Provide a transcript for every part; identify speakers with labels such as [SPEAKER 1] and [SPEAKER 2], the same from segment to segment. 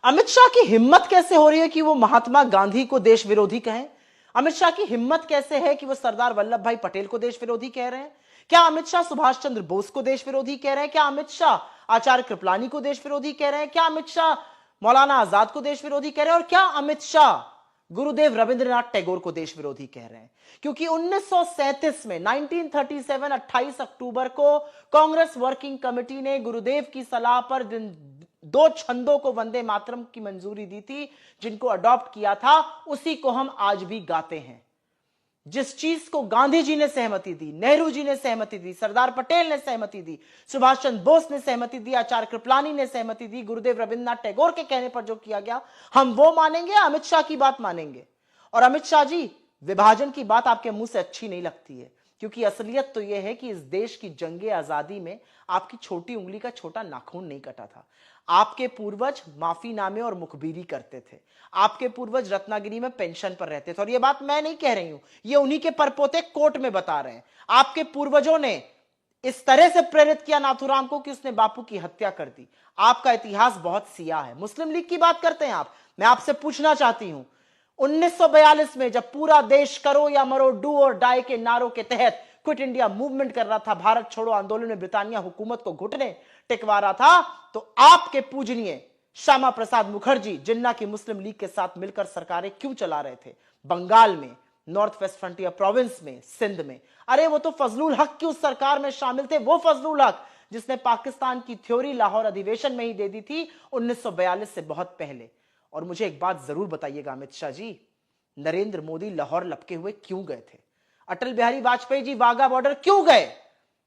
[SPEAKER 1] अमित शाह की हिम्मत कैसे हो रही है कि वो महात्मा गांधी को देश विरोधी कहें? अमित शाह की हिम्मत कैसे है कि वो सरदार वल्लभ भाई पटेल को देश विरोधी कह रहे हैं? क्या अमित शाह सुभाष चंद्र बोस को देश विरोधी कह रहे हैं? क्या अमित शाह आचार्य कृपलानी को देश विरोधी कह रहे हैं? क्या अमित शाह मौलाना आजाद को देश विरोधी कह रहे हैं? और क्या अमित शाह गुरुदेव रविंद्रनाथ टैगोर को देश विरोधी कह रहे हैं? क्योंकि 1937 में 1937 28 अक्टूबर को कांग्रेस वर्किंग कमेटी ने गुरुदेव की सलाह पर दो छंदों को वंदे मातरम की मंजूरी दी थी, जिनको अडॉप्ट किया था, उसी को हम आज भी गाते हैं। जिस चीज को गांधी जी ने सहमति दी, नेहरू जी ने सहमति दी, सरदार पटेल ने सहमति दी, सुभाष चंद्र बोस ने सहमति दी, आचार्य कृपलानी ने सहमति दी, गुरुदेव रविंद्रनाथ टैगोर के कहने पर जो किया गया, हम वो मानेंगे, अमित शाह की बात मानेंगे? और अमित शाह जी, विभाजन की बात आपके मुंह से अच्छी नहीं लगती है, क्योंकि असलियत तो यह है कि इस देश की जंगे आजादी में आपकी छोटी उंगली का छोटा नाखून नहीं कटा था। आपके पूर्वज माफीनामे और मुखबिरी करते थे। आपके पूर्वज रत्नागिरी में पेंशन पर रहते थे। और यह बात मैं नहीं कह रही हूं, ये उन्हीं के परपोते कोर्ट में बता रहे हैं। आपके पूर्वजों ने इस तरह से प्रेरित किया नाथूराम को कि उसने बापू की हत्या कर दी। आपका इतिहास बहुत सियाह है। मुस्लिम लीग की बात करते हैं आप। मैं आपसे पूछना चाहती हूं, 1942 में जब पूरा देश करो या मरो, डू और डाई के नारों के तहत क्विट इंडिया मूवमेंट कर रहा था, भारत छोड़ो आंदोलन में ब्रिटानिया हुकूमत को घुटने टिकवा रहा था, तो आपके पूजनीय श्यामा प्रसाद मुखर्जी जिन्ना की मुस्लिम लीग के साथ मिलकर सरकारें क्यों चला रहे थे? बंगाल में, नॉर्थ वेस्ट फ्रंटियर प्रोविंस में, सिंध में। अरे वो तो फजलुल हक की उस सरकार में शामिल थे, वो फजलुल हक जिसने पाकिस्तान की थ्योरी लाहौर अधिवेशन में ही दे दी थी 1942 से बहुत पहले। और मुझे एक बात जरूर बताइएगा अमित शाह जी, नरेंद्र मोदी लाहौर लपके हुए क्यों गए थे? अटल बिहारी वाजपेयी जी वाघा बॉर्डर क्यों गए?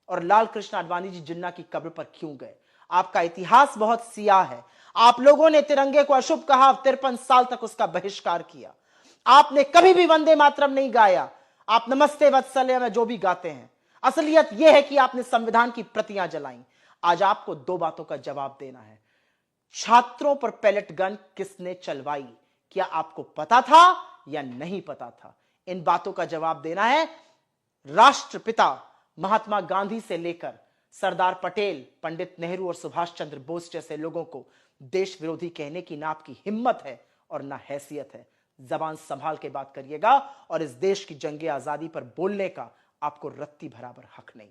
[SPEAKER 1] और लाल कृष्ण आडवाणी जी जिन्ना की कब्र पर क्यों गए? आपका इतिहास बहुत सियाह है। आप लोगों ने तिरंगे को अशुभ कहा, 53 साल तक उसका बहिष्कार किया। आपने कभी भी वंदे मातरम नहीं गाया। आप नमस्ते वत्सल्य में जो भी गाते हैं, असलियत यह है कि आपने संविधान की प्रतियां जलाई। आज आपको दो बातों का जवाब देना है। छात्रों पर पैलेट गन किसने चलवाई? क्या आपको पता था या नहीं पता था? इन बातों का जवाब देना है। राष्ट्रपिता महात्मा गांधी से लेकर सरदार पटेल, पंडित नेहरू और सुभाष चंद्र बोस जैसे लोगों को देश विरोधी कहने की ना आपकी हिम्मत है और ना हैसियत है। जबान संभाल के बात करिएगा, और इस देश की जंगे आजादी पर बोलने का आपको रत्ती बराबर हक नहीं।